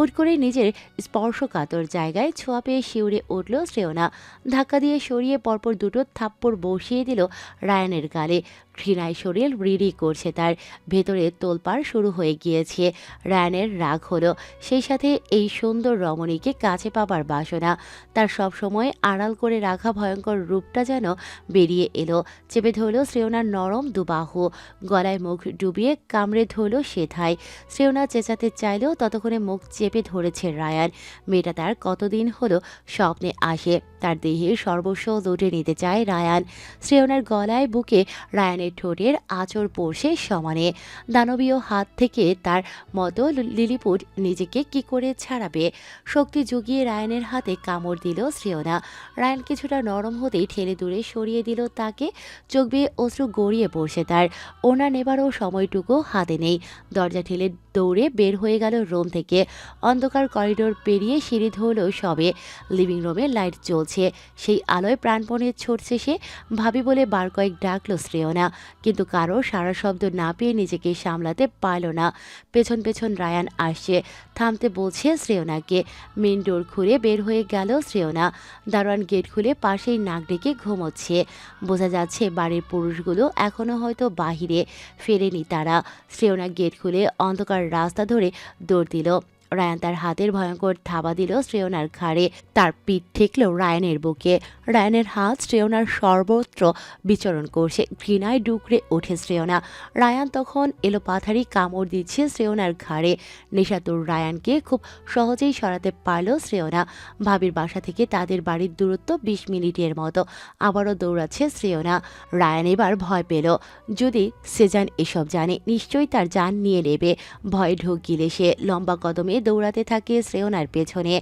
হুট করে নিজের স্পর্শকাতর জায়গায় ছোঁয়া পেয়ে শিউরে উঠল শ্রেয়না। ধাক্কা দিয়ে সরিয়ে পরপর দুটো থাপ্পড় বসিয়ে দিল রায়ানের গালে। ঘৃণায় শরীর রিরি করছে, তার ভেতরে তোলপাড় শুরু হয়ে গিয়েছে। রায়ানের রাগ হলো, সেই সাথে এই সুন্দর রমণীকে কাছে পাবার বাসনা। তার সবসময় আড়াল করে রাখা ভয়ঙ্কর রূপটা যেন বেরিয়ে এলো। চেপে ধরল শ্রেয়নার নরম দুবাহু, গলায় মুখ ডুবিয়ে কামড়ে ধরল সেথায়। শ্রেয়না চেঁচাতে চাইলেও ততক্ষণে মুখ চেপে ধরেছে রায়ান। মেয়েটা তার কতদিন হলো স্বপ্নে আসে, তার দেহের সর্বস্ব লুটে নিতে চায় রায়ান। শ্রেয়নার গলায় বুকে রায়ানের ঠোঁটের আঁচড় পড়ছে সমানে। দানবীয় হাত থেকে তার মতো লিলিপুট নিজেকে কি করে ছাড়াবে? শক্তি জুগিয়ে রায়ানের হাতে কামড় দিল শ্রেয়না। রায়ান কিছুটা নরম হতেই ঠেলে দূরে সরিয়ে দিল তাকে। চোখ বেয়ে অশ্রু গড়িয়ে পড়ছে তার। ওনা নেবারও সময়টুকু হাতে নেই। দরজা ঠেলে দৌড়ে বের হয়ে গেল রুম থেকে। অন্ধকার করিডোর পেরিয়ে সিঁড়ি ধরল সবে। লিভিং রুমে লাইট জ্বলছে, সেই আলোয় প্রাণপণে ছুটছে সে। ভাবি বলে বার কয়েক ডাকল শ্রেয়না, কিন্তু কারো সারা শব্দ না পেয়ে নিজেকে সামলাতে পারল না। পেছন পেছন রায়ান আসছে, থামতে বলছে শ্রেয়নাকে। মেন ডোর খুলে বের হয়ে গেল শ্রেয়না। দারোয়ান গেট খুলে পাশেই নাক ডেকে ঘুমোচ্ছে। বোঝা যাচ্ছে বাড়ির পুরুষগুলো এখনো হয়তো বাহিরে ফেরেনি তারা। শ্রেয়না গেট খুলে অন্ধকার রাস্তা ধরে দৌড় দিল। রায়ান তার হাতের ভয়ঙ্কর থাবা দিল শ্রেয়নার ঘাড়ে। তার পিঠ ঠেকল রায়ানের বুকে। রায়ানের হাত শ্রেয়নার সর্বত্র বিচরণ করছে। ঘৃণায় ডুকরে ওঠে শ্রেয়না। রায়ান তখন এলোপাথারি কামড় দিচ্ছে শ্রেয়নার ঘাড়ে। নেশাতুর রায়ানকে খুব সহজেই সরাতে পারল শ্রেয়না। ভাবির বাসা থেকে তাদের বাড়ির দূরত্ব 20 মিনিটের মতো। আবারও দৌড়াচ্ছে শ্রেয়না। রায়ান এবার ভয় পেল। যদি সেজান এসব জানে, নিশ্চয়ই তার জান নিয়ে নেবে। ভয়ে ঢোক গিলে সে লম্বা কদমে দৌড়াতে থাকে শ্রেয়নার পেছনে।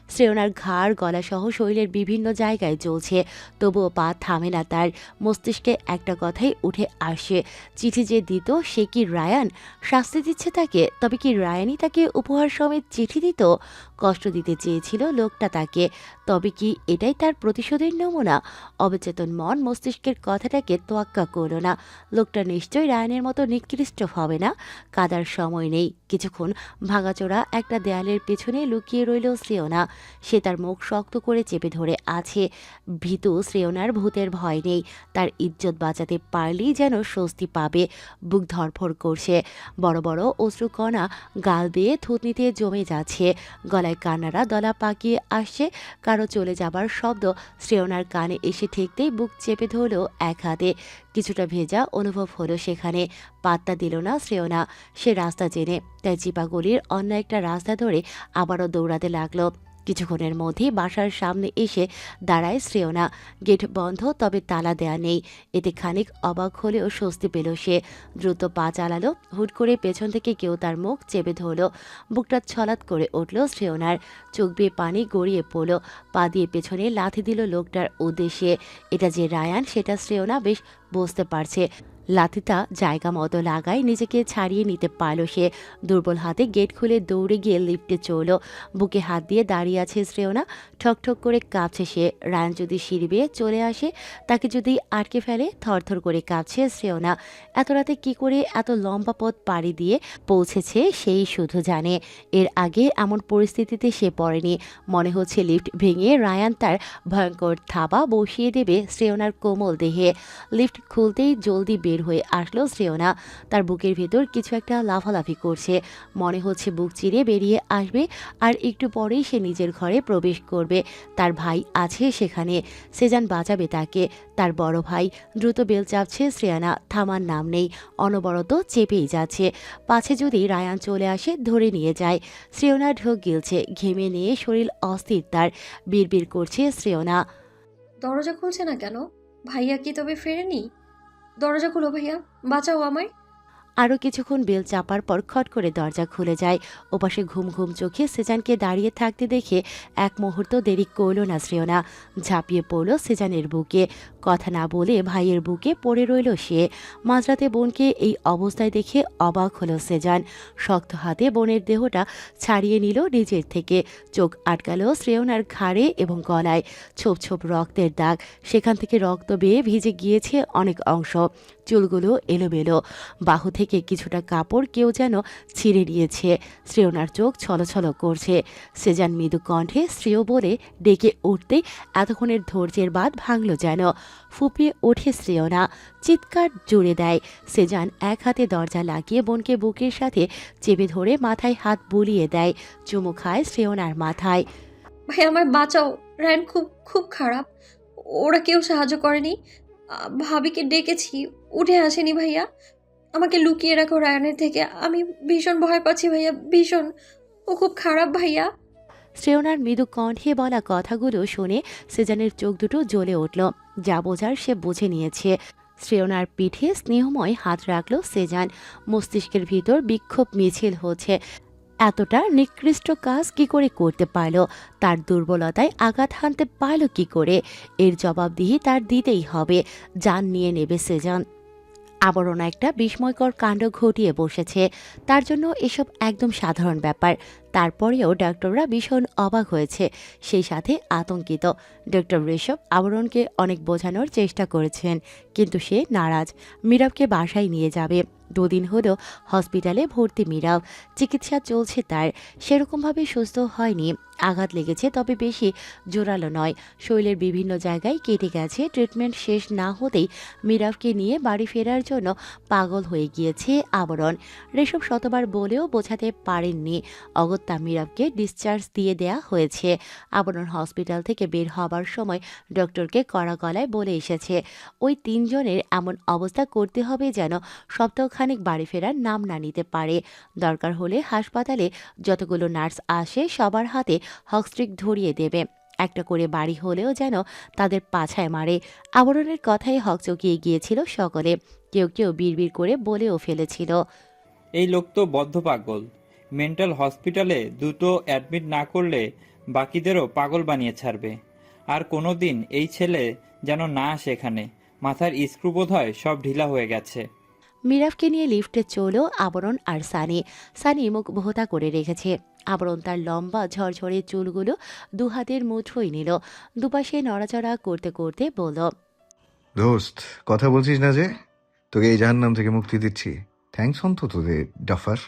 শ্রেয়নার ঘাড় গলা সহ শরীরের বিভিন্ন জায়গায় জ্বলছে, তবুও পা থামে না তার। মস্তিষ্কে একটা কথাই উঠে আসে, চিঠি যে দিত সে কি রায়ান? শাস্তি দিচ্ছে তাকে, তবে কি রায়ানই তাকে উপহার সমেত চিঠি দিত? কষ্ট দিতে চেয়েছিল লোকটা তাকে, তবে কি এটাই তার প্রতিশোধের নমুনা? অবচেতন মন মস্তিষ্কের কথাটাকে তোয়াক্কা করল না। লোকটা নিশ্চয়ই রায়ানের মতো নিকৃষ্ট হবে না। কাদার সময় নেই। কিছুক্ষণ ভাঙাচোরা একটা দেয়ালের পেছনে লুকিয়ে রইল শ্রেয়না। সে তার মুখ শক্ত করে চেপে ধরে আছে। ভীতু শ্রেয়নার ভূতের ভয় নেই। তার ইজ্জত বাঁচাতে পারলেই যেন স্বস্তি পাবে। বুক ধরফর করছে। বড় বড় অশ্রুকণা গাল বেয়ে থুতনিতে জমে যাচ্ছে। গলায় কান্নারা দলা পাকিয়ে আসছে। কারো চলে যাবার শব্দ শ্রেয়নার কানে এসে ঠেকতেই বুক চেপে ধরল এক হাতে। কিছুটা ভেজা অনুভব হলো সেখানে। পাত্তা দিল না শ্রেয়না। সে রাস্তা জেনে, তাই চিপাগলির অন্য একটা রাস্তা ধরে আবারও দৌড়াতে লাগলো। কিছুক্ষণের মধ্যেই বাসার সামনে এসে দাঁড়ায় শ্রেয়না। গেট বন্ধ, তবে তালা দেয়া নেই। এতে খানিক অবাক হলেও স্বস্তি পেল সে। দ্রুত পা চালালো। হুট করে পেছন থেকে কেউ তার মুখ চেপে ধরল। বুকটা ছলাৎ করে উঠল শ্রেয়নার। চোখ বেয়ে পানি গড়িয়ে পড়ল। পা দিয়ে পেছনে লাথি দিল লোকটার উদ্দেশ্যে। এটা যে রায়ান সেটা শ্রেয়না বেশ বুঝতে পারছে। লাথিটা জায়গা মতো লাগায় নিজেকে ছাড়িয়ে নিতে পারল সে। দুর্বল হাতে গেট খুলে দৌড়ে গিয়ে লিফটে চলল। বুকে হাত দিয়ে দাঁড়িয়ে আছে শ্রেয়না। ঠকঠক করে কাঁপছে সে। রায়ান যদি সিঁড়ি বেয়ে চলে আসে, তাকে যদি আটকে ফেলে, থরথর করে কাঁপছে শ্রেয়না। এত রাতে কি করে এত লম্বা পথ পাড়ি দিয়ে পৌঁছেছে সেই শুধু জানে। এর আগে এমন পরিস্থিতিতে সে পড়েনি। মনে হচ্ছে লিফট ভেঙে রায়ান তার ভয়ঙ্কর থাবা বসিয়ে দেবে শ্রেয়নার কোমল দেহে। লিফট খুলতেই জলদি বের হয়ে আসলো শ্রেয়না। তার বুকের ভেতর কিছু একটা লাফালাফি করছে। মনে হচ্ছে বুক চিরে বেরিয়ে আসবে। আর একটু পরেই সে নিজের ঘরে প্রবেশ করবে। তার ভাই আছে সেখানে। সেজান বাঁচাবে তাকে। তার বড় ভাই। দ্রুত বেল চাপছে শ্রেয়না। থামার নাম নেই। অনবরত চেপেই যাচ্ছে। পাছে যদি রায়ান চলে আসে, ধরে নিয়ে যায়। শ্রেয়না ঢোক গিলছে। ঘেমে নিয়ে শরীর অস্থির তার। বিড়বিড় করছে শ্রেয়না। দরজা খুলছে না কেন? ভাইয়া কি তবে ফেরেনি? দরজা খুলো ভাইয়া, বাঁচাও আমায়। আরও কিছুক্ষণ বেল চাপার পর খট করে দরজা খুলে যায়। ওপাশে ঘুম ঘুম চোখে সেজানকে দাঁড়িয়ে থাকতে দেখে এক মুহূর্ত দেরি করল না শ্রেয়না। ঝাঁপিয়ে পড়ল সেজানের বুকে। কথা না বলে ভাইয়ের বুকে পড়ে রইল সে। মাঝরাতে বোনকে এই অবস্থায় দেখে অবাক হলো সেজান। শক্ত হাতে বোনের দেহটা ছাড়িয়ে নিল নিজের থেকে। চোখ আটকালো শ্রেয়নার ঘাড়ে এবং গলায়। ছোপ ছোপ রক্তের দাগ, সেখান থেকে রক্ত বেয়ে ভিজে গিয়েছে অনেক অংশ। চুলগুলো এলোমেলো, বাহু থেকে কিছুটা কাপড় কেউ যেন ছিঁড়ে নিয়েছে। শ্রেয়নার চোখ ছলছল করছে। সেজান মৃদু কণ্ঠে শ্রেয় বলে ডেকে উঠতেই এতক্ষণের ধৈর্যের বাঁধ ভাঙল যেন। ফুপিয়ে ওঠে শ্রেয়না, চিৎকার জুড়ে দেয়। সেজান এক হাতে দরজা লাগিয়ে বোনকে বুকের সাথে চেপে ধরে মাথায় হাত বুলিয়ে দেয়। চুমু খায় শ্রেয়নার মাথায়। ভাই আমায় বাঁচাও, রায়ন খুব খুব খারাপ। ওরা কেউ সাহায্য করেনি। ভাবিকে ডেকেছি, উঠে আসেনি ভাইয়া। আমাকে লুকিয়ে রাখো রায়নের থেকে, আমি ভীষণ ভয় পাচ্ছি ভাইয়া, ভীষণ। ও খুব খারাপ ভাইয়া। শ্রেয়নার মৃদু কণ্ঠে বলা কথাগুলো শুনে সেজানের চোখ দুটো জ্বলে উঠল। যা বোঝার সে বুঝে নিয়েছে। শ্রেয়নার পিঠে স্নেহময় হাত রাখল সেজান। মস্তিষ্কের ভিতর বিক্ষোভ মিছিল হচ্ছে। এতটা নিকৃষ্ট কাজ কি করে করতে পারল? তার দুর্বলতায় আঘাত হানতে পারল কি করে? এর জবাবদিহি তার দিতেই হবে। জান নিয়ে নেবে সেজান। আবারও একটা বিস্ময়কর কাণ্ড ঘটিয়ে বসেছে। তার জন্য এসব একদম সাধারণ ব্যাপার। তারপরেও ডাক্তাররা ভীষণ অবাক হয়েছে, সেই সাথে আতঙ্কিত। ডক্টর ঋষভ আবরণকে অনেক বোঝানোর চেষ্টা করেছেন, কিন্তু সে নারাজ। মীরাবকে বাসায় নিয়ে যাবে। দুদিন হলো হসপিটালে ভর্তি মীরাব। চিকিৎসা চলছে তার। সেরকমভাবে সুস্থ হয়নি। আঘাত লেগেছে, তবে বেশি জোরালো নয়। শরীরের বিভিন্ন জায়গায় কেটে গেছে। ট্রিটমেন্ট শেষ না হতেই মীরাবকে নিয়ে বাড়ি ফেরার জন্য পাগল হয়ে গিয়েছে আবরণ। ঋষভ শতবার বলেও বোঝাতে পারেননি। অগত্যা মীরাবকে ডিসচার্জ দিয়ে দেয়া হয়েছে। আবরণ হসপিটাল থেকে বের হবার সময় ডক্টরকে কড়া গলায় বলে এসেছে, ওই তিনজনের এমন অবস্থা করতে হবে যেন সপ্তাহখানেক বাড়ি ফেরার নাম না নিতে পারে। দরকার হলে হাসপাতালে যতগুলো নার্স আসে সবার হাতে হকস্ট্রিক ধরিয়ে দেবে। একটা করে বাড়ি হলেও যেন তাদের পাছায় মারে। আবরণের কথায় হকচকিয়ে গিয়েছিল সকলে। কেউ কেউ বিড়বিড় করে বলেও ফেলেছিল, এই লোক তো বদ্ধ পাগল। মেন্টাল হসপিটালে দুটো অ্যাডমিট না করলে বাকিদেরও পাগল বানিয়ে ছাড়বে। আর কোনোদিন এই ছেলে যেন না আসে এখানে। মাথার স্ক্রু বোধহয় সব ঢিলা হয়ে গেছে। মীরাবকে নিয়ে লিফটে চলো আবরণ আর সানি। সানি মুখ ভোতা করে রেখেছে। আবরণ তার লম্বা ঝরঝরে চুলগুলো দুহাতের মুঠোয় নিল। দুপাশে নড়াচড়া করতে করতে বলল, দোস্ত, কথা বলছিস না যে? তোকে এই জাহান্নাম থেকে মুক্তি দিচ্ছি। থ্যাঙ্কস অন্তত তোদের ডাফার।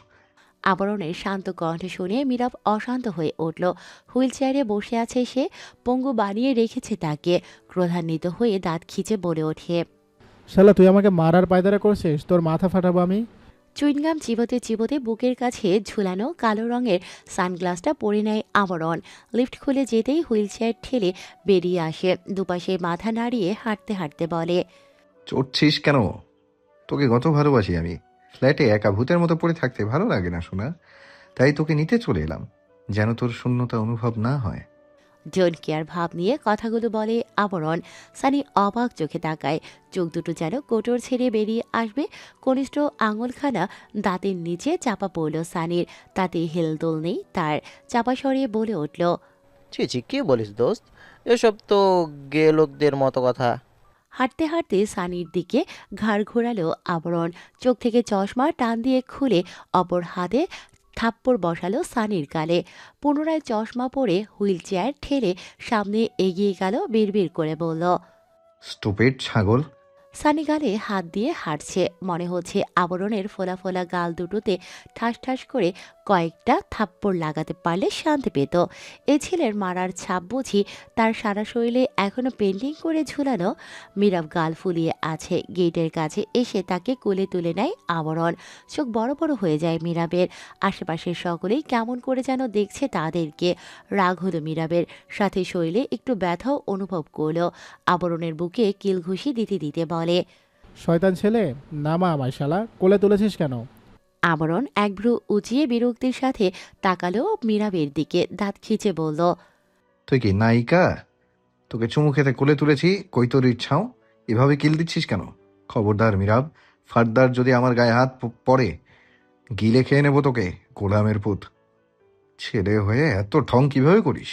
আবরণের শান্ত কণ্ঠ শুনে মীরাব অশান্ত হয়ে উঠল। হুইল চেয়ারে বসে আছে সে। পঙ্গু বানিয়ে রেখেছে তাকে। ক্রোধান্বিত হয়ে দাঁত খিচে বলে ওঠে, শালা তুই আমাকে মারার পায়দারা করছিস, তোর মাথা ফাটাবো আমি। চুইনগাম চিবোতে চিবোতে বুকের কাছে ঝুলানো কালো রঙের সানগ্লাসটা পরে নেয় আবরণ। লিফট খুলে যেতেই হুইল চেয়ার ঠেলে বেরিয়ে আসে। দুপাশে মাথা নাড়িয়ে হাঁটতে হাঁটতে বলে, চড়ছিস কেন? তোকে কত ভালোবাসি আমি। ফ্ল্যাটে একা ভূতের মতো পড়ে থাকতে ভালো লাগে না শোনা। তাই তোকে নিতে চলে এলাম, যেন তোর শূন্যতা অনুভব না হয়। ডোন্ট কেয়ার ভাব নিয়ে কথাগুলো বলে আবরণ। সানি অবাক চোখে তাকায়। চোখ দুটো যেন কোটর ছেড়ে বেরিয়ে আসবে। কনিষ্ঠ আঙুলখানা দাঁতের নিচে চাপা পড়ল সানির। তাতে হেলদোল নেই তার। চাপা সরিয়ে বলে উঠল, ছি ছি, কি বলিস দোস্ত? এসব তো গে লোকদের মতো কথা। হাঁটতে হাঁটতে সানির দিকে ঘাড় ঘোরালো আবরণ। চোখ থেকে চশমা টান দিয়ে খুলে অপর হাতে থাপ্পড় বসালো সানির গালে। পুনরায় চশমা পরে হুইল চেয়ার ঠেলে সামনে এগিয়ে গেল। বিড়বিড় করে বলল, স্টুপিড ছাগল। সানি গালে হাত দিয়ে হাঁটছে। মনে হচ্ছে আবরণের ফোলা ফোলা গাল দুটোতে ঠাস ঠাস করে কয়েকটা থাপ্পড় লাগাতে পারলে শান্তি পেত। এ ছেলের মারার ছাপ বুঝি তার সারা শরীরে এখনো পেন্টিং করে ঝুলানো। মীরাব গাল ফুলিয়ে আছে। গেটের কাছে এসে তাকে কোলে তুলে নেয় আবরণ। চোখ বড় বড় হয়ে যায় মীরাবের। আশেপাশের সকলেই কেমন করে যেন দেখছে তাদেরকে। রাগ হলো মীরাবের, সাথে শরীরে একটু ব্যথাও অনুভব করলো। আবরণের বুকে কিল ঘুষি দিতে দিতে বলে, শয়তান ছেলে, নামা আমায় শালা, কোলে তুলেছিস কেন? আবরণ এক ভ্রু উঁচিয়ে বিরক্তির সাথে তাকালো মীরাবের দিকে। দাঁত খিচে বলল, তুই কি নায়িকা? তোকে চুমু খেতে কোলে তুলেছি, কই তোর ইচ্ছাও? এভাবে কিল দিচ্ছিস কেন? খবরদার মীরাব, ফার্দার যদি আমার গায়ে হাত পড়ে গিলে খেয়ে নেবো তোকে, গোলামের পুত। ছেলে হয়ে এত ঢং কিভাবে করিস?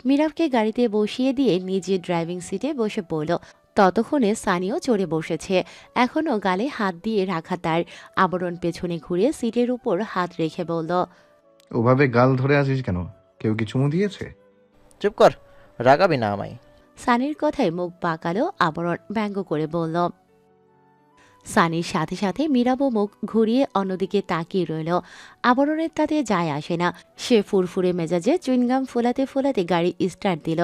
মীরাবকে গাড়িতে বসিয়ে দিয়ে নিজে ড্রাইভিং সিটে বসে পড়ল। ততক্ষণে সানিও চড়ে বসেছে, এখনও গালে হাত দিয়ে রাখা তার। আবরণ পেছনে ঘুরে সিটের উপর হাত রেখে বলল, ওভাবে গাল ধরে আছিস কেন? কেউ কি চুমু দিয়েছে? চুপ কর, রাগাবি না আমায়। সানির কথায় মুখ বাঁকালো আবরণ, ব্যঙ্গ করে বলল। সানির সাথে সাথে মীরাবও মুখ ঘুরিয়ে অন্যদিকে তাকিয়ে রইল। আবরণের তাতে যায় আসে না। সে ফুরফুরে মেজাজে চুইংগাম ফোলাতে ফোলাতে গাড়ি স্টার্ট দিল,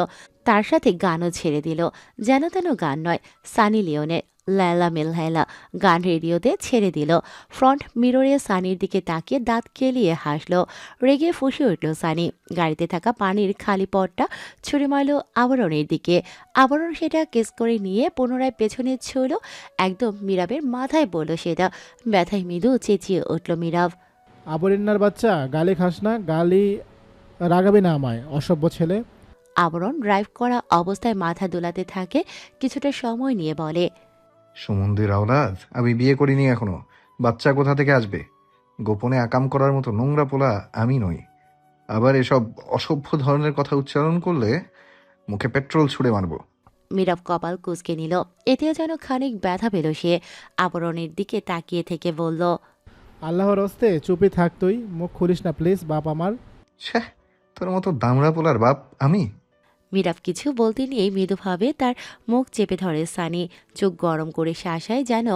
তার সাথে গানও ছেড়ে দিল। যেন তেন গান নয়, সানি লিওনের লায়লা মিলহায়লা গান রেডিওতে ছেড়ে দিল। ফ্রন্ট মিররে সানির দিকে তাকিয়ে দাঁত কেলিয়ে হাসল। রেগে ফুঁসে উঠল সানি। গাড়িতে থাকা পানির খালি পটটা ছুঁড়ে মারল আবরণের দিকে। আবরণ সেটা কেস করে নিয়ে পুনরায় পেছনে ছুঁড়ল, একদম মীরাবের মাথায় পড়ল সেটা। ব্যথায় মৃদু চেঁচিয়ে উঠল মীরাব। আবরিন্নার বাচ্চা, গালি খাস না, গালি রাগাবি না আমায়, অসভ্য ছেলে। আবরণ ড্রাইভ করা অবস্থায় মাথা দোলাতে থাকে, কিছুটা সময় নিয়ে বলে, সুমন্দির আওলাদ, আমি বিয়ে করিনি এখনো। বাচ্চা কোথা থেকে আসবে? গোপনে আকাম করার মতো নোংরা পোলা আমি নই। আবার এসব অসভ্য ধরনের কথা উচ্চারণ করলে মুখে পেট্রোল ছুঁড়ে মারবো। মীরাব কপাল কুঁচকে নিল। এতেও যেন খানিক ব্যথা পেল সে। আবরণের দিকে তাকিয়ে থেকে বলল, আল্লাহর হস্তে চুপি থাক তুই, মুখ খুলিস না প্লিজ বাপ আমার। ছ্যাঃ, তোর মতো দামড়া পোলার বাপ আমি? মীরাব কিছু বলতে নিয়ে মৃদুভাবে তার মুখ চেপে ধরে সানি। চোখ গরম করে শাসায় যেন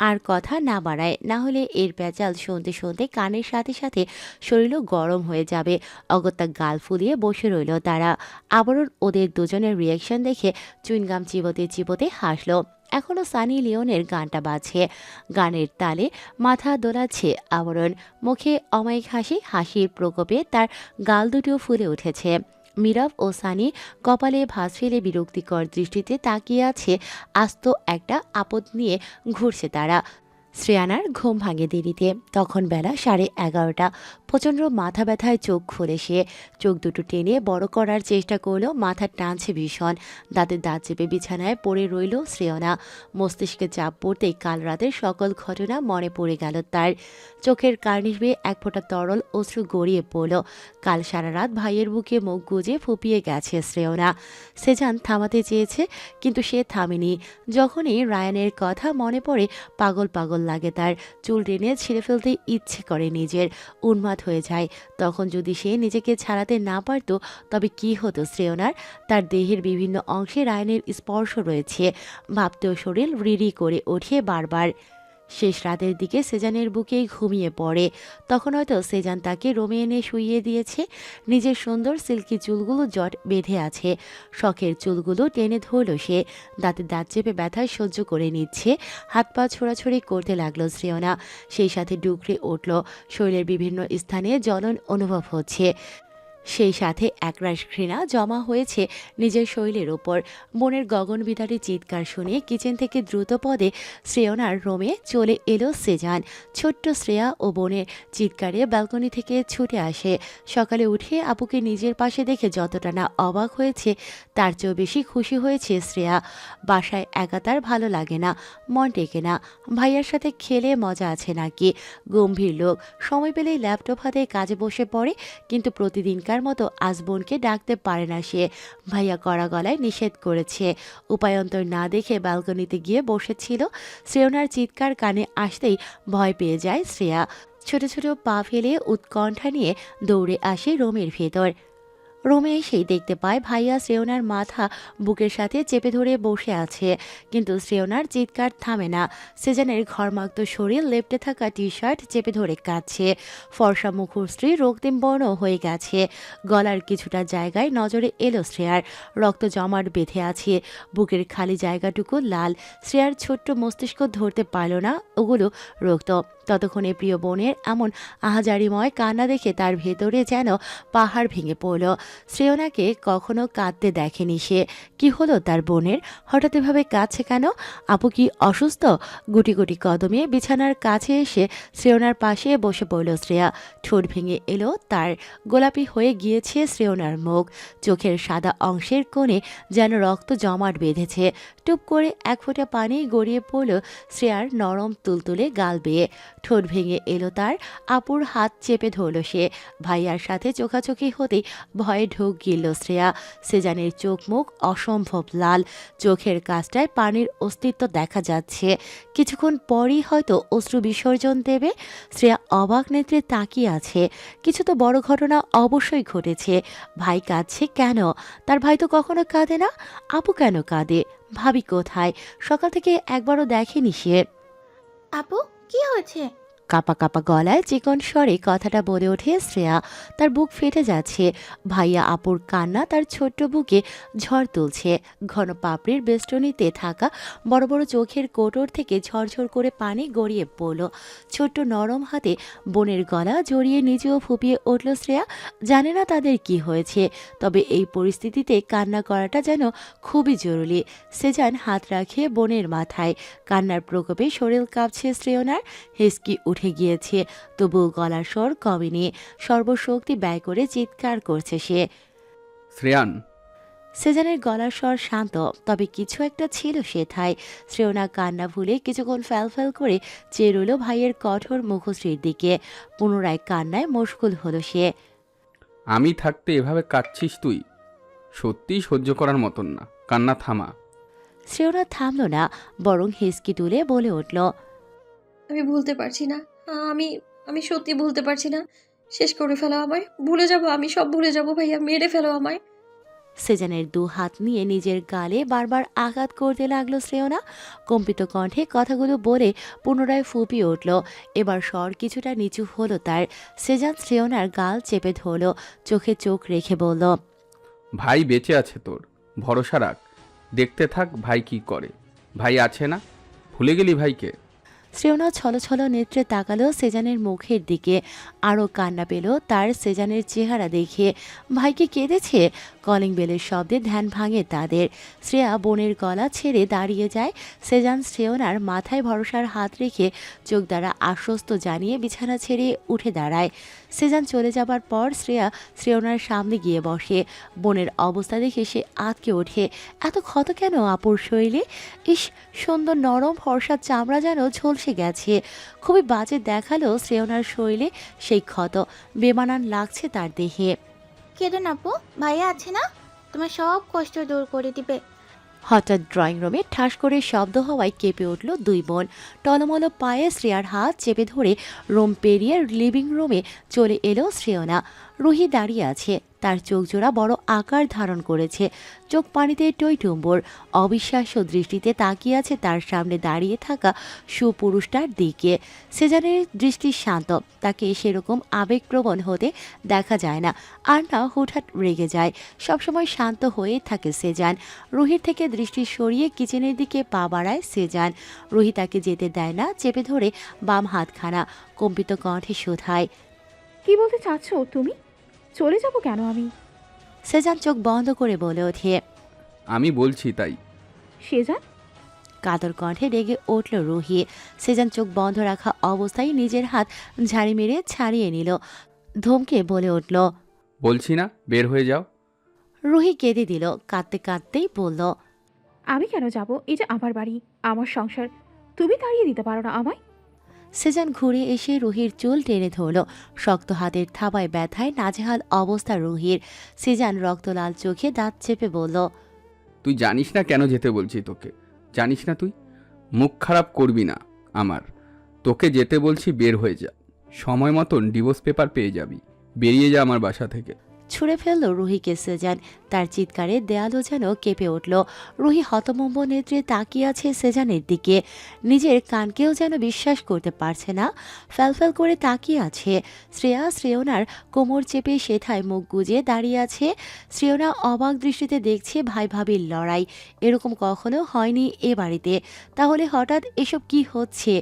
আর কথা না বাড়ায়, না হলে এর প্যাচাল শুনতে শুনতে কানের সাথে সাথে শরীরও গরম হয়ে যাবে। অগত্যা গাল ফুলিয়ে বসে রইল তারা। আবরণ ওদের দুজনের রিয়াকশন দেখে চুইনগাম চিবোতে চিবোতে হাসল। এখনও সানি লিওনের গানটা বাজছে, গানের তালে মাথা দোলাচ্ছে আবরণ। মুখে অমায়িক হাসি, হাসির প্রকোপে তার গাল দুটো ফুলে উঠেছে। মীরাব ও সানি কপালে ভাঁজ ফেলে বিরক্তিকর দৃষ্টিতে তাকিয়ে আছে। আস্ত একটা আপদ নিয়ে ঘুরছে তারা। শ্রেয়ানার ঘুম ভাঙে দেরিতে। তখন বেলা 11:30। প্রচণ্ড মাথা ব্যথায় চোখ খুলে সে। চোখ দুটো টেনে বড় করার চেষ্টা করলেও মাথা টানছে ভীষণ। দাঁতে দাঁত চেপে বিছানায় পড়ে রইল শ্রেয়না। মস্তিষ্কে চাপ পড়তেই কাল রাতের সকল ঘটনা মনে পড়ে গেল তার। চোখের কার্নিশ বেয়ে এক ফোঁটা তরল অশ্রু গড়িয়ে পড়ল। কাল সারা রাত ভাইয়ের বুকে মুখ গুজে ফুপিয়ে গেছে শ্রেয়না। সেজান থামাতে চেয়েছে, কিন্তু সে থামেনি। যখনই রায়ানের কথা মনে পড়ে পাগল পাগল লাগে তার। চুল টেনে ছিঁড়ে ফেলতে ইচ্ছে করে নিজের, উন্মাদ হয়ে যায়। তখন যদি সে নিজেকে ছাড়াতে না পারত, তবে কি হতো শ্রেয়নার? তার দেহের বিভিন্ন অংশে রায়ানের স্পর্শ রয়েছে। ভাবতেও শরীর রিরি করে ওঠে বারবার। শেষ রাতের দিকে সেজানের বুকেই ঘুমিয়ে পড়ে। তখন হয়তো সেজান তাকে রোমে এনে শুইয়ে দিয়েছে। নিজের সুন্দর সিল্কি চুলগুলো জট বেঁধে আছে। শখের চুলগুলো টেনে ধরল সে। দাঁতে দাঁত চেপে ব্যথায় সহ্য করে নিচ্ছে। হাত পা ছোড়াছড়ি করতে লাগলো শ্রেয়না। সেই সাথে ডুকরে উঠল। শরীরের বিভিন্ন স্থানে জ্বলন অনুভব হচ্ছে। সেই সাথে একরাশ ঘৃণা জমা হয়েছে নিজের শরীরের ওপর। বোনের গগনবিদারী চিৎকার শুনে কিচেন থেকে দ্রুত পদে শ্রেয়নার রুমে চলে এলো সেজান। ছোট্ট শ্রেয়া ও বোনের চিৎকারে ব্যালকনি থেকে ছুটে আসে। সকালে উঠে আপুকে নিজের পাশে দেখে যতটা না অবাক হয়েছে, তার চেয়েও বেশি খুশি হয়েছে শ্রেয়া। বাসায় একা তার ভালো লাগে না, মন টেকে না। ভাইয়ার সাথে খেলে মজা আছে নাকি? গম্ভীর লোক, সময় পেলেই ল্যাপটপ হাতে কাজে বসে পড়ে, কিন্তু প্রতিদিনকার মতো আজ বোনকে ডাকতে পারে না সে। ভাইয়া কড়া গলায় নিষেধ করেছে। উপায়ন্তর না দেখে ব্যালকনিতে গিয়ে বসেছিল। শ্রেয়নার চিৎকার কানে আসতেই ভয় পেয়ে যায় শ্রেয়া। ছোট ছোট পা ফেলে উৎকণ্ঠা নিয়ে দৌড়ে আসে রুমের ভেতর। রুমে এসেই দেখতে পায় ভাইয়া শ্রেয়নার মাথা বুকের সাথে চেপে ধরে বসে আছে, কিন্তু শ্রেয়নার চিৎকার থামে না। সেজানের ঘরমাক্ত শরীর লেপ্টে থাকা টি শার্ট চেপে ধরে কাঁদছে। ফর্সা মুখশ্রী রক্তিম বর্ণ হয়ে গেছে। গলার কিছুটা জায়গায় নজরে এলো শ্রেয়ার। রক্ত জমাট বেঁধে আছে। বুকের খালি জায়গাটুকু লাল। শ্রেয়ার ছোট্ট মস্তিষ্ক ধরতে পারল না ওগুলো রক্ত। ততক্ষণে প্রিয় বোনের এমন আহাজারিময় কান্না দেখে তার ভেতরে যেন পাহাড় ভেঙে পড়ল। শ্রেয়নাকে কখনো কাঁদতে দেখেনি সে। কি হলো তার বোনের? হঠাৎ এভাবে কাঁদছে কেন? আপু কি অসুস্থ? গুটি গুটি কদমে বিছানার কাছে এসে শ্রেয়নার পাশে বসে পড়ল শ্রেয়া। ঠোঁট ভেঙে এলো তার। গোলাপি হয়ে গিয়েছে শ্রেয়নার মুখ। চোখের সাদা অংশের কোণে যেন রক্ত জমাট বেঁধেছে। টুপ করে এক ফোঁটা পানি গড়িয়ে পড়ল শ্রেয়ার নরম তুলতুলে গাল বেয়ে। ঠোঁট ভেঙে এলো তার। আপুর হাত চেপে ধরল সে। ভাইয়ার সাথে চোখাচোখি হতেই ভয়ে ঢোক গিলল শ্রেয়া। সেজানের চোখ মুখ অসম্ভব লাল, চোখের কাছটায় পানির অস্তিত্ব দেখা যাচ্ছে। কিছুক্ষণ পরই হয়তো অশ্রু বিসর্জন দেবে। শ্রেয়া অবাক নেত্রে তাকিয়ে আছে। কিছু তো বড় ঘটনা অবশ্যই ঘটেছে। ভাই কাঁদছে কেন? তার ভাই তো কখনো কাঁদে না। আপু কেন কাঁদে? ভাবি কোথায়? সকাল থেকে একবারও দেখেনি সে। আপু, কি হয়েছে? কাপা কাপা গলায় চিকন স্বরে কথাটা বলে ওঠে শ্রেয়া। তার বুক ফেটে যাচ্ছে। ভাইয়া আপুর কান্না তার ছোট্ট বুকে ঝড় তুলছে। ঘন পাপড়ির বেষ্টনীতে থাকা বড় বড় চোখের কোটর থেকে ঝরঝর করে পানি গড়িয়ে পড়ল। ছোট্ট নরম হাতে বোনের গলা জড়িয়ে নিজেও ফুপিয়ে উঠল শ্রেয়া। জানে না তাদের কি হয়েছে, তবে এই পরিস্থিতিতে কান্না করাটা যেন খুবই জরুরি। সেজান হাত রাখে বোনের মাথায়। কান্নার প্রকোপে শরীর কাঁপছে শ্রেয়নার। হিসকি উঠে গিয়েছে, তবুও গলার স্বর কমেনি। সর্বশক্তি ব্যয় করে চিৎকার করছে সে। শ্রেয়ান, সেজানের গলার স্বর শান্ত, তবে কিছু একটা ছিল সেথায়। শ্রেয়না কান্না ভুলে কিছুক্ষণ ফ্যাল করে চেয়ে রইল ভাইয়ের কঠোর মুখশ্রীর দিকে। পুনরায় কান্নায় মশগুল হলো সে। আমি থাকতে এভাবে কাঁদছিস তুই? সত্যিই সহ্য করার মতন না, কান্না থামা। শ্রেয়না থামল না, বরং হিসকি তুলে বলে উঠল, আমি ভুলতে পারছি না। আমি আমি সত্যি ভুলতে পারছি না। শেষ করে ফেলো আমায়। ভুলে যাব, আমি সব ভুলে যাব ভাইয়া। মেরে ফেলো আমায়। সেজানের দু হাত নিয়ে নিজের গালে বারবার আঘাত করতে লাগলো শ্রেয়না। কম্পিত কণ্ঠে কথাগুলো বলে পুনরায় ফুপিয়ে উঠল। এবার স্বর কিছুটা নিচু হলো তার। সেজান শ্রেয়নার গাল চেপে ধরল, চোখে চোখ রেখে বলল, ভাই বেঁচে আছে তোর, ভরসা রাখ। দেখতে থাক ভাই কি করে। ভাই আছে না? ভুলে গেলি ভাইকে? শ্রেয়না ছলছল নেত্রে তাকালো সেজানের মুখের দিকে। আরও কান্না পেল তার সেজানের চেহারা দেখে। ভাইকে কেঁদেছে। কলিং বেলের শব্দে ধ্যান ভাঙে তাদের। শ্রেয়া বোনের গলা ছেড়ে দাঁড়িয়ে যায়। সেজান শ্রেয়নার মাথায় ভরসার হাত রেখে চোখ দ্বারা আশ্বস্ত জানিয়ে বিছানা ছেড়ে উঠে দাঁড়ায়। সেজান চলে যাবার পর শ্রেয়া শ্রেয়নার সামনে গিয়ে বসে। বোনের অবস্থা দেখে সে আঁতকে ওঠে। এত ক্ষত কেন আপুর শরীরে? ইস, সুন্দর নরম ফর্সা চামড়া যেন ঝলসে গেছে। খুবই বাজে দেখালো শ্রেয়নার শরীরে সেই ক্ষত। বেমানান লাগছে তার দেহে। কেঁদো না আপু, ভাইয়া আছে না? তোমার সব কষ্ট দূর করে দিবে। হঠাৎ ড্রয়িং রুমে ঠাস করে শব্দ হওয়ায় কেঁপে উঠল দুই বোন। টলমল পায়ে শ্রেয়ার হাত চেপে ধরে রুম পেরিয়ে লিভিং রুমে চলে এলো শ্রেয়না। রুহি দাঁড়িয়ে আছে, তার চোখ জোড়া বড় আকার ধারণ করেছে। চোখ পানিতে টইটুম্বর। অবিশ্বাস্য দৃষ্টিতে তাকিয়ে আছে তার সামনে দাঁড়িয়ে থাকা সুপুরুষটার দিকে। সেজানের দৃষ্টি শান্ত, তাকে সেরকম আবেগপ্রবণ হতে দেখা যায় না। আর না হুটহাট রেগে যায়। সবসময় শান্ত হয়ে থাকে সেজান। রুহির থেকে দৃষ্টি সরিয়ে কিচেনের দিকে পা বাড়ায় সেজান। রুহি তাকে যেতে দেয় না, চেপে ধরে বাম হাতখানা। কম্পিত কণ্ঠে শোধায়, কি বলতে চাচ্ছ তুমি? চলে যাব কেন আমি? সেজান চোখ বন্ধ করে বলে ওঠে, আমি বলছি তাই। সেজান, কাতর কণ্ঠে রেগে উঠল রুহি। সেজান চোখ বন্ধ রাখা অবস্থায় নিজের হাত ঝাড়ি মেরে ছাড়িয়ে নিল। ধমকে বলে উঠল, বলছি না বের হয়ে যাও। রুহি কেঁদে দিল। কাঁদতে কাঁদতেই বলল, আমি কেন যাব? এই যে আমার বাড়ি, আমার সংসার, তুমি তাড়িয়ে দিতে পারো না আমায়? সেজান ঘুরে এসে রুহির চুল টেনে ধরল। শক্ত হাতের থাবায় ব্যথায় নাজেহাল অবস্থা রুহির। সেজান রক্তলাল চোখে দাঁত চেপে বলল, তুই জানিস না কেন যেতে বলছি তোকে? জানিস না তুই? মুখ খারাপ করবি না আমার। তোকে যেতে বলছি, বের হয়ে যা। সময় মতন ডিভোর্স পেপার পেয়ে যাবি। বেরিয়ে যা আমার বাসা থেকে। ছুঁড়ে ফেলল রুহিকে সেজান। তার চিৎকারে দেয়ালও যেন কেঁপে উঠল। রুহি হতমম্ব নেত্রে তাকিয়ে আছে সেজানের দিকে। নিজের কানকেও যেন বিশ্বাস করতে পারছে না। ফ্যালফ্যাল করে তাকিয়ে আছে। শ্রেয়া শ্রেয়নার কোমর চেপে সেথায় মুখ গুজে দাঁড়িয়ে আছে। শ্রেয়না অবাক দৃষ্টিতে দেখছে ভাই ভাবির লড়াই। এরকম কখনো হয়নি এ বাড়িতে। তাহলে হঠাৎ এসব কি হচ্ছে?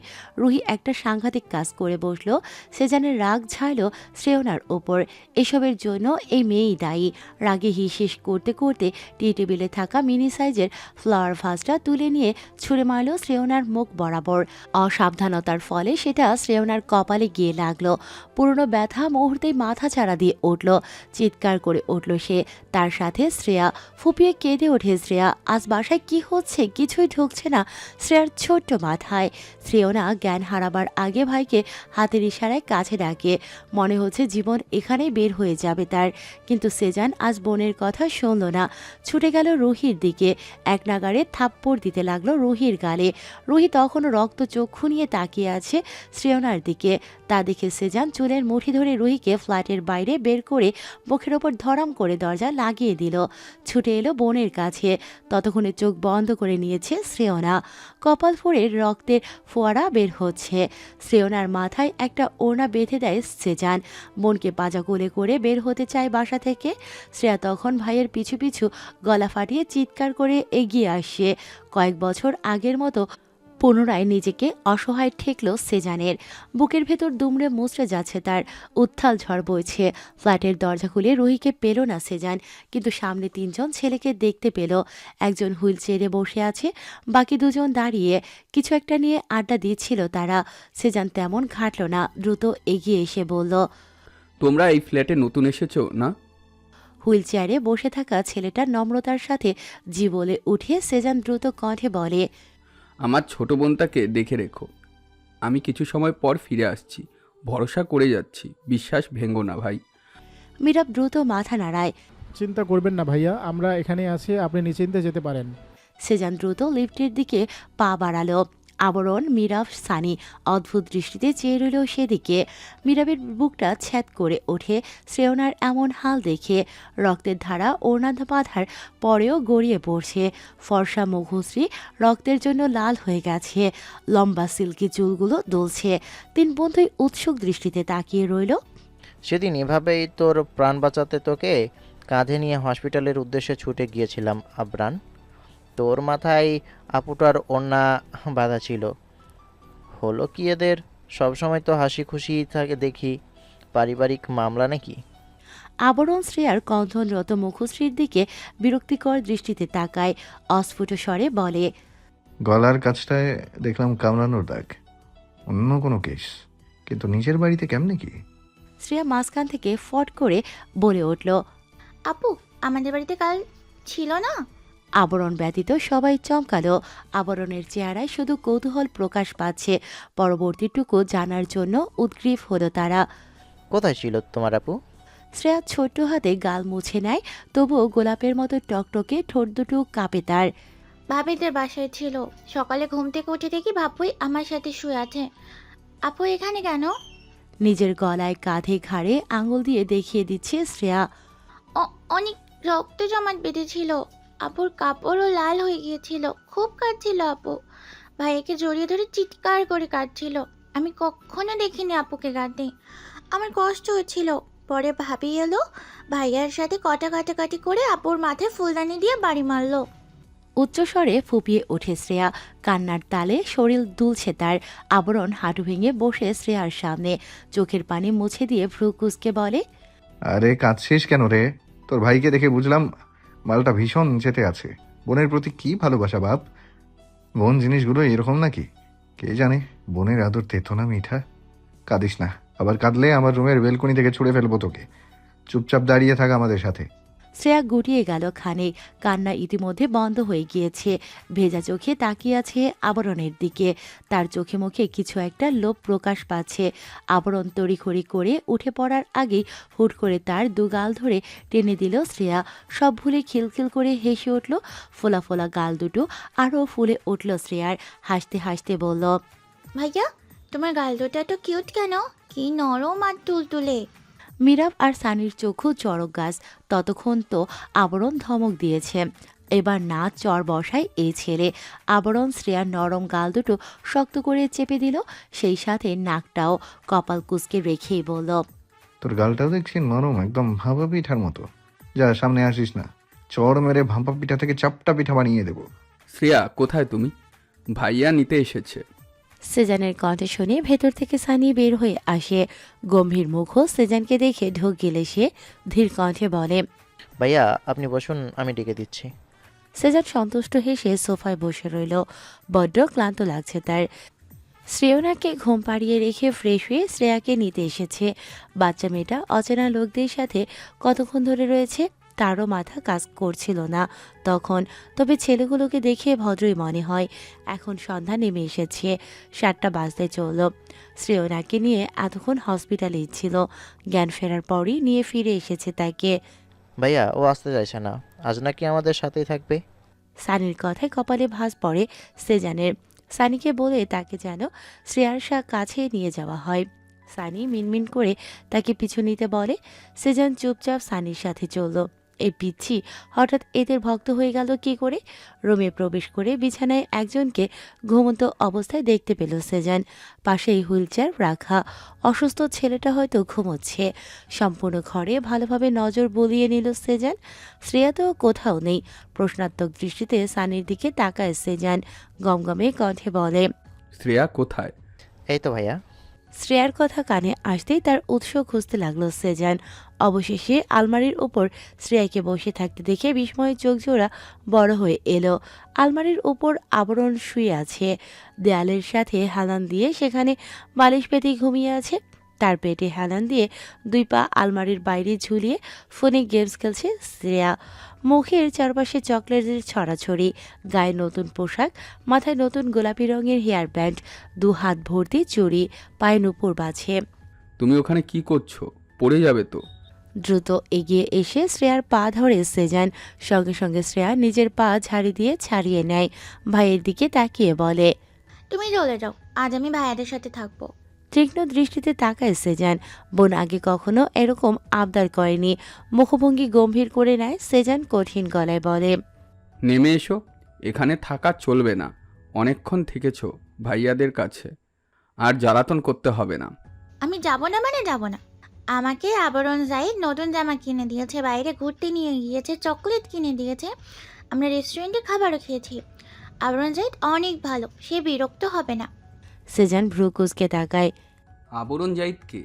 রুহি একটা সাংঘাতিক কাজ করে বসলো। সেজানের রাগ ঝাড়ল শ্রেয়নার ওপর। এসবের জন্য এই মেয়েই দায়ী। রাগে হিসিস করতে করতে টি টেবিলে থাকা মিনি সাইজের ফ্লাওয়ার ভাসটা তুলে নিয়ে ছুঁড়ে মারল শ্রেয়নার মুখ বরাবর। অসাবধানতার ফলে সেটা শ্রেয়নার কপালে গিয়ে লাগলো। পুরনো ব্যথা মুহূর্তেই মাথা ছাড়া দিয়ে উঠল। চিৎকার করে উঠল সে, তার সাথে শ্রেয়া। ফুপিয়ে কেঁদে ওঠে শ্রেয়া। আজ বাসায় কি হচ্ছে কিছুই ঢুকছে না শ্রেয়ার ছোট্ট মাথায়। শ্রেয়না জ্ঞান হারাবার আগে ভাইকে হাতের ইশারায় কাছে ডাকে। মনে হচ্ছে জীবন এখানেই বের হয়ে যাবে তার। কিন্তু সেজান আজ বোনের কথা শুনল না, ছুটে গেল রুহির দিকে। এক নাগাড়ে থাপ্পড় দিতে লাগলো রুহির গালে। রুহি তখনও রক্ত চক্ষু নিয়ে তাকিয়ে আছে শ্রেয়নার দিকে। তা দেখে সেজান চুলের মুঠি ধরে রুহিকে ফ্ল্যাটের বাইরে বের করে মুখের ওপর ধরাম করে দরজা লাগিয়ে দিল। ছুটে এলো বোনের কাছে। ততক্ষণে চোখ বন্ধ করে নিয়েছে শ্রেয়না। কপাল ফুঁড়ে রক্তের ফোয়ারা বের হচ্ছে। শ্রেয়নার মাথায় একটা ওড়না বেঁধে দেয় সেজান। বোনকে পাজা কোলে করে বের হতে চায় বাসা থেকে। শ্রেয়া তখন ভাইয়ের পিছু পিছু গলা ফাটিয়ে চিৎকার করে এগিয়ে আসে। কয়েক বছর আগের মতো পুনরায় নিজেকে অসহায় ঠেকল সেজানের। বুকের ভেতর দুমড়ে মুচড়ে যাচ্ছে তার। উত্থাল ঝড় বইছে। ফ্ল্যাটের দরজা খুলে রুহিকে পেল না সেজান, কিন্তু সামনে 3 জন ছেলেকে দেখতে পেল। একজন হুইল চেয়ারে বসে আছে, বাকি 2 জন দাঁড়িয়ে কিছু একটা নিয়ে আড্ডা দিচ্ছিল তারা। সেজান তেমন ঘাটল না, দ্রুত এগিয়ে এসে বলল, তোমরা এই ফ্ল্যাটে নতুন এসেছো না? হুইল চেয়ারে বসে থাকা ছেলেটা নম্রতার সাথে জি বলে উঠে সেজান দ্রুত কণ্ঠে বলে, আমার ছোট বোনটাকে দেখে রেখো। আমি কিছু সময় পর ফিরে আসছি, ভরসা করে যাচ্ছি, বিশ্বাস ভেঙ্গো না ভাই। মীরাব দ্রুত মাথা নাড়ায়। চিন্তা করবেন না ভাইয়া, আমরা এখানে আছি, আপনি নিশ্চিন্তে যেতে পারেন। সেজান দ্রুত লিফটের দিকে পা বাড়ালো। আবরণ, মীরাব, সানি অদ্ভুত দৃষ্টিতে চেয়ে রইল সেদিকে। মীরাবের বুকটা ছ্যাদ করে ওঠে শ্রেয়নার এমন হাল দেখে। রক্তের ধারা ওড়না বাঁধার পরেও গড়িয়ে পড়ছে। ফর্সা মুখশ্রী রক্তের জন্য লাল হয়ে গেছে। লম্বা সিল্কি চুলগুলো দুলছে। 3 বন্ধুই উৎসুক দৃষ্টিতে তাকিয়ে রইল। সেদিন এভাবেই তোর প্রাণ বাঁচাতে তোকে কাঁধে নিয়ে হসপিটালের উদ্দেশ্যে ছুটে গিয়েছিলাম আবরান। তোর মাথায় আপুটার ওড়না বাঁধা ছিল। হলো কি এদের? সবসময় তো হাসি খুশি থাকে দেখি, পারিবারিক মামলা নাকি? আবরণ শ্রেয়ার কন্ধনরত মুখশ্রীর দিকে বিরক্তিকর দৃষ্টিতে তাকায়। অস্ফুট স্বরে বলে, গলার কাছটায় দেখলাম কামড়ানোর দাগ। অন্য কোনো কেস, কিন্তু নিজের বাড়িতে কেমনে কি? শ্রেয়া মাঝখান থেকে ফট করে বলে উঠল। আপু, আমাদের বাড়িতে কাল ছিল না? আবরণ ব্যতীত সবাই চমকালো। আবরণের চেহারায় শুধু কৌতূহল প্রকাশ পাচ্ছে। পরবর্তীটুকু জানার জন্য উদ্গ্রীব হলো তারা। কোথায় ছিল তোমার আপু? শ্রেয়া ছোট্ট হাতে গাল মুছে নেয়, তবুও গোলাপের মতো টকটকে ঠোঁট দুটো কাঁপে তার। ভাবিদের বাসায় ছিল। সকালে ঘুম থেকে উঠে দেখি বাপুই আমার সাথে শুয়ে আছে। আপু এখানে কেন? নিজের গলায়, কাঁধে, ঘাড়ে আঙুল দিয়ে দেখিয়ে দিচ্ছে শ্রেয়া। অনেক রক্ত জমাট বেঁধেছিল। আপুর কাপড়ও লাল হয়ে গিয়েছিল। খুব কাঁদছিল আপু। ভাইয়াকে জড়িয়ে ধরে চিৎকার করে কাঁদছিল। আমি কখনো দেখিনি আপুকে কাঁদতে। আমার কষ্ট হচ্ছিল। পরে ভাবি এলো, ভাইয়ার সাথে কাটাকাটি করে আপুর মাথায় ফুলদানি দিয়ে বাড়ি মারলো। উচ্চস্বরে ফুপিয়ে ওঠে শ্রেয়া। কান্নার তালে শরীর দুলছে তার। আবরণ হাঁটু ভেঙে বসে শ্রেয়ার সামনে, চোখের পানি মুছে দিয়ে ভ্রু কুঁচকে বলে, আরে কাঁদছিস কেন রে? তোর ভাইকে দেখে বুঝলাম মালটা ভীষণ চেতে আছে। বোনের প্রতি কি ভালোবাসা বাপ! বোন জিনিসগুলো এরকম নাকি? কে জানে, বোনের আদর তেতো না মিঠা। কাঁদিস না, আবার কাঁদলে আমার রুমের বেলকনি থেকে ছুঁড়ে ফেলবো তোকে। চুপচাপ দাঁড়িয়ে থাক আমাদের সাথে। শ্রেয়া গুটিয়ে গেল খানিক। কান্না ইতিমধ্যে বন্ধ হয়ে গিয়েছে। ভেজা চোখে তাকিয়ে আছে আবরণের দিকে। তার চোখে মুখে কিছু একটা লোভ প্রকাশ পাচ্ছে। আবরণ তড়িঘড়ি করে উঠে পড়ার আগেই হুট করে তার দুগাল ধরে টেনে দিল শ্রেয়া। সব ভুলে খিলখিল করে হেসে উঠল। ফোলা ফোলা গাল দুটো আরও ফুলে উঠল শ্রেয়ার। হাসতে হাসতে বলল, ভাইয়া, তোমার গাল দুটা তো কিউট কেন? কি নরম আর তুলতুলে। মীরাব আর সানির চক্ষু চড়ক গাছ। ততক্ষণ তো আবরণ ধমক দিয়েছে। এবার না চর বসায় এই ছেলে। আবরণ শ্রেয়ার নরম গাল দুটো শক্ত করে চেপে দিল, সেই সাথে নাকটাও। কপাল কুঁচকে রেখেই বলল, তোর গালটাও দেখছি নরম, একদম ভাপা পিঠার মতো। যা, সামনে আসিস না। চড় মেরে ভাপা পিঠা থেকে চাপটা পিঠা বানিয়ে দেবো। শ্রেয়া, কোথায় তুমি? ভাইয়া নিতে এসেছে। সেজানের কণ্ঠ শুনে ভেতর থেকে সানি বের হয়ে আসে। গম্ভীর মুখও সেজানকে দেখে ঢোক গেলে সে ধীর কণ্ঠে বলে, ভাইয়া আপনি বসুন, আমি ডেকে দিচ্ছি। সেজান সন্তুষ্ট হেসে সোফায় বসে রইল। বড্ড ক্লান্ত লাগছে তার। শ্রেয়নাকে ঘুম পাড়িয়ে রেখে ফ্রেশ হয়ে শ্রেয়াকে নিতে এসেছে। বাচ্চা মেয়েটা অচেনা লোকদের সাথে কতক্ষণ ধরে রয়েছে তারও মাথা কাজ করছিল না তখন। তবে ছেলেগুলোকে দেখে ভদ্রই মনে হয়। এখন সন্ধ্যা নেমে এসেছে, 7টা বাজতে চলল। শ্রেয়নাকে নিয়ে এতক্ষণ হসপিটালেই ছিল। জ্ঞান ফেরার পরই নিয়ে ফিরে এসেছে তাকে। ভাইয়া ও আসতে চাইছে না, আজ নাকি আমাদের সাথেই থাকবে। সানির কথায় কপালে ভাঁজ পড়ে সেজানের। সানিকে বলে তাকে যেন শ্রেয়ার কাছে নিয়ে যাওয়া হয়। সানি মিনমিন করে তাকে পিছু নিতে বলে। সেজান চুপচাপ সানির সাথে চলল। এই পিচ্ছি হঠাৎ এদের ভক্ত হয়ে গেল কি করে? রুমে প্রবেশ করে বিছানায় একজনকে ঘুমন্ত অবস্থায় দেখতে পেল সেজান। পাশেই হুইলচেয়ার রাখা অসুস্থ ছেলেটা হয়তো ঘুমোচ্ছে। সম্পূর্ণ ঘরে ভালোভাবে নজর বুলিয়ে নিল সেজান। শ্রেয়া তো কোথাও নেই। প্রশ্নাত্মক দৃষ্টিতে সানির দিকে তাকায় সেজান। গমগমে কণ্ঠে বলে, শ্রেয়া কোথায়? এই তো ভাইয়া। শ্রেয়ার কথা কানে আসতেই তার উৎস খুঁজতে লাগলো সেজান। অবশেষে আলমারির উপর শ্রেয়াকে বসে থাকতে দেখে বিস্ময়ে চোখ জোড়া বড় হয়ে এলো। আলমারির উপর আবরণ শুয়ে আছে। দেয়ালের সাথে হেলান দিয়ে সেখানে বালিশ পেতে ঘুমিয়ে আছে। তার পেটে হেলান দিয়ে 2 পা আলমারির বাইরে ঝুলিয়ে ফোনে গেমস খেলছে শ্রেয়া। মুখের চারপাশে চকলেটের ছড়াছড়ি, গায়ে নতুন পোশাক, মাথায় নতুন গোলাপি রঙের হেয়ার ব্যান্ড, 2 হাত ভর্তি চুড়ি, পায়ে নুপুর বাজে। তুমি ওখানে কি করছো? পড়ে যাবে তো। দ্রুত এগিয়ে এসে শ্রেয়ার পা ধরে সেজান। সঙ্গে সঙ্গে শ্রেয়া নিজের পা ঝাড়ি দিয়ে ছাড়িয়ে নেয়। ভাইয়ের দিকে তাকিয়ে বলে, তুমি চলে যাও, আজ আমি ভাইয়াদের সাথে থাকবো। তীক্ষ্ণ দৃষ্টিতে তাকায় সেজান। বোন আগে কখনো এরকম আবদার করেনি। মুখভঙ্গি গম্ভীর করে নেয় সেজান কঠিন গলায় বলে, নেমে এসো, এখানে থাকা চলবে না। অনেকক্ষণ থেকেছো ভাইয়াদের কাছে, আর জ্বালাতন করতে হবে না। আমি যাব না মানে যাব না। আমাকে আবরণ জাহিদ নতুন জামা কিনে দিয়েছে, বাইরে ঘুরতে নিয়ে গিয়েছে, চকলেট কিনে দিয়েছে, আমরা রেস্টুরেন্টে খাবারও খেয়েছি। আবরণ জাহিদ অনেক ভালো, সে বিরক্ত হবে না। সেজান ভ্রু কুঁচকে তাকায়। আবরণ জাহিদকে?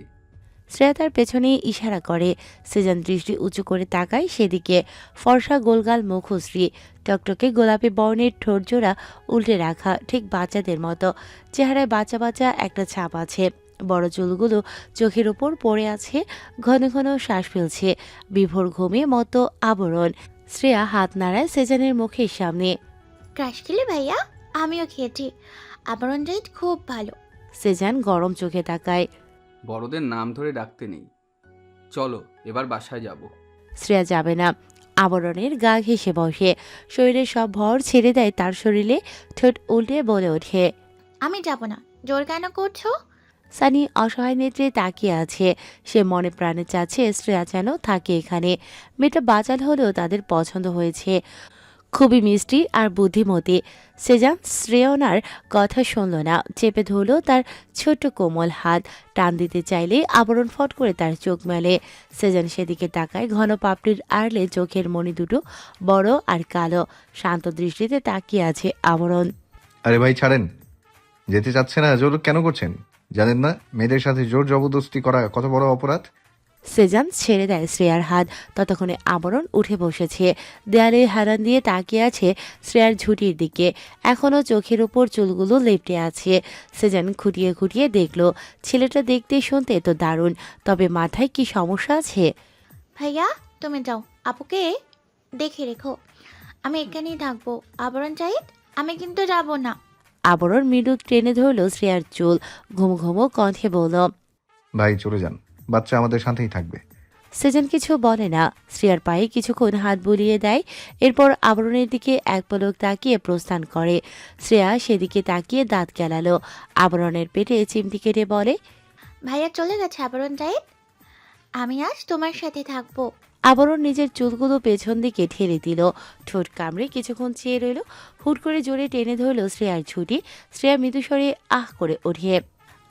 শ্রেয়া তার পেছনে ইশারা করে। সেজান দৃষ্টি উঁচু করে তাকায় সেদিকে। ফর্সা গোলগাল মুখশ্রী, টকটকে গোলাপি বর্ণের ঠোঁটজোড়া উল্টে রাখা, ঠিক বাচ্চাদের মতো। চেহারায় বাচ্চা বাচ্চা একটা ছাপ আছে। বড় চুলগুলো চোখের ওপর পড়ে আছে। ঘন ঘন শ্বাস ফেলছে। বিভোর ঘুমে মতো আবরণ। শ্রেয়া হাত নাড়ায় সেজানের মুখের সামনে। ক্রাশ খেলে ভাইয়া? আমিও খেয়েছি। আবরণ জাহিদ খুব ভালো। সেজান গরম চোখে তাকায়। বড়দের নাম ধরে ডাকতে নেই। চলো এবার বাসায় যাব। শ্রেয়া যাবে না। আবরণের গা ঘেঁষে বসে। শরীরের সব ভর ছেড়ে দেয় তার শরীরে। ঠোঁট উল্টে বলে ওঠে, আমি যাব না। জোর কেন করছো? সানি অসহায় নেত্রে তাকিয়ে আছে। সে মনে প্রাণে চাচ্ছে শ্রেয়া যেন থাকে এখানে। মেয়েটা বাচাল হলেও তাদের পছন্দ হয়েছে। খুবই মিষ্টি আর বুদ্ধিমতী। সেজান শ্রেয়নার কথা শুনল না। চেপে ধরল তার ছোট্ট কোমল হাত। টান দিতে চাইলে আবরণ ফট করে তার চোখ মেলে। সেজান সেদিকে তাকায়। ঘন পাপড়ির আড়লে চোখের মণি দুটো বড় আর কালো। শান্ত দৃষ্টিতে তাকিয়ে আছে আবরণ। আরে ভাই ছাড়েন, যেতে চাচ্ছে না, জোর কেন করছেন? জানেন না মেয়েদের সাথে জোর জবরদস্তি করা কত বড় অপরাধ? সেজান ছেড়ে দেয় শ্রেয়ার হাত। ততক্ষণে আবরণ উঠে বসেছে। দেয়ালে হেলান দিয়ে তাকিয়ে আছে শ্রেয়ার ঝুঁটির দিকে। এখনও চোখের উপর চুলগুলো লেপটে আছে। সেজান খুঁটিয়ে খুঁটিয়ে দেখল। ছেলেটা দেখতে শুনতে তো দারুণ, তবে মাথায় কি সমস্যা আছে? ভাইয়া তুমি যাও, আপুকে দেখে রেখো। আমি এখানেই থাকবো। আবরণ জাহিদ, আমি কিন্তু যাব না। আবরণ মৃদু টেনে ধরল শ্রেয়ার চুল। ঘুম ঘুমো কণ্ঠে বলল, ভাই চলে যান, বাচ্চা আমাদের সাথেই থাকবে। সেজান কিছু বলে না। শ্রেয়ার পায়ে কিছুক্ষণ হাত বুলিয়ে দেয়। এরপর আবরণের দিকে এক পলক তাকিয়ে প্রস্থান করে। শ্রেয়া সেদিকে তাকিয়ে দাঁত কেলালো। আবরণের পেটে চিমটি কেটে বলে, ভাইয়া চলে গেছে আবরণ জাহিদ, আমি আজ তোমার সাথে থাকবো। আবরণ নিজের চুলগুলো পেছন দিকে ঠেলে দিল। ঠোঁট কামড়ে কিছুক্ষণ চেয়ে রইল। হুট করে জোরে টেনে ধরল শ্রেয়ার ছুটি। শ্রেয়া মৃদুস্বরে আহ করে ওঠে।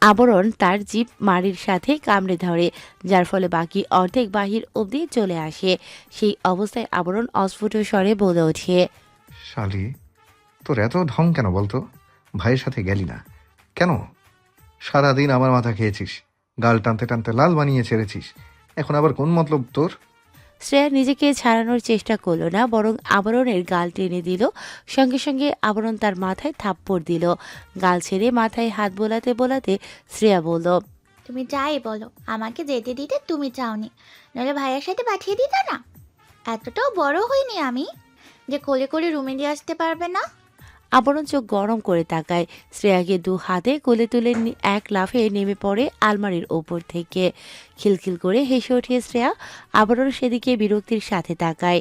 আবরণ তার জিভ মাড়ির সাথে কামড়ে ধরে, যার ফলে বাকি অর্ধেক বাহির অবধি চলে আসে। সেই অবস্থায় আবরণ অস্ফুট স্বরে বলে ওঠে, শালি, তোর এত ঢং কেন বলতো? ভাইয়ের সাথে গেলি না, কেন? সারাদিন আমার মাথা খেয়েছিস, গাল টানতে টানতে লাল বানিয়ে ছেড়েছিস, এখন আবার কোন মতলব তোর? শ্রেয়া নিজেকে ছাড়ানোর চেষ্টা করলো না, বরং আবরণের গাল টেনে দিল। সঙ্গে সঙ্গে আবরণ তার মাথায় থাপ্পড় দিল। গাল ছেড়ে মাথায় হাত বোলাতে বোলাতে শ্রেয়া বলল, তুমি যাই বলো, আমাকে যেতে দিতে তুমি চাওনি, নইলে ভাইয়ের সাথে পাঠিয়ে দিতে না। এতটাও বড় হইনি আমি যে কোলে করে রুমে দিয়ে আসতে পারবে না। আবরণ চোখ গরম করে তাকায়। শ্রেয়াকে দু হাতে কোলে তুলে এক লাফে নেমে পড়ে আলমারির ওপর থেকে। খিলখিল করে হেসে ওঠে শ্রেয়া। আবরণ সেদিকে বিরক্তির সাথে তাকায়।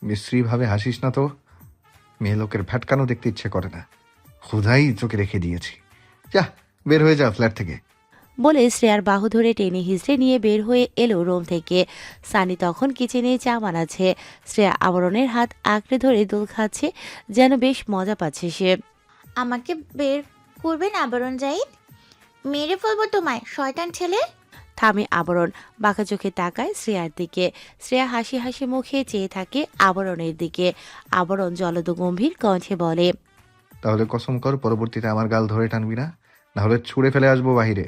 মিস্ত্রিভাবে হাসিস না তো, মেয়ে লোকের ভ্যাটকানো দেখতে ইচ্ছে করে না, ক্ষুধাই চোখে রেখে দিয়েছি। যা, বের হয়ে যা ফ্ল্যাট থেকে। বলে শ্রেয়ার বাহু ধরে টেনে হিঁচড়ে নিয়ে বের হয়ে এলো রুম থেকে। সানি তখন কিচেনে চা বানাচ্ছে। শ্রেয়া আবরণের হাত আঁকড়ে ধরে দোল খাচ্ছে, যেন বেশ মজা পাচ্ছে সে। আমাকে বের করবেন আবরণ জাহিদ, মেরে ফেলবো তোমায় শয়তান ছেলে। থামে আবরণ, বাঁকা চোখে তাকায় শ্রেয়ার দিকে। শ্রেয়া হাসি হাসি মুখে চেয়ে থাকে আবরণের দিকে। আবরণ জলদ গম্ভীর কণ্ঠে বলে, তাহলে কসম কর পরবর্তীতে আমার গাল ধরে টানবি না, নাহলে ছুঁড়ে ফেলে আসবো বাহিরে।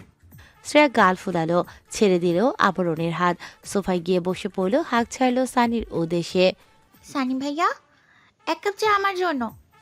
শ্রেয়া গাল ফুলালো, ছেড়ে দিল আবরণের হাত। সোফায় গিয়ে বসে পড়ল, হাঁক ছাড়লো সানির উদ্দেশ্যে। সানি ভাইয়া, এক কাপ চা আমার জন্য।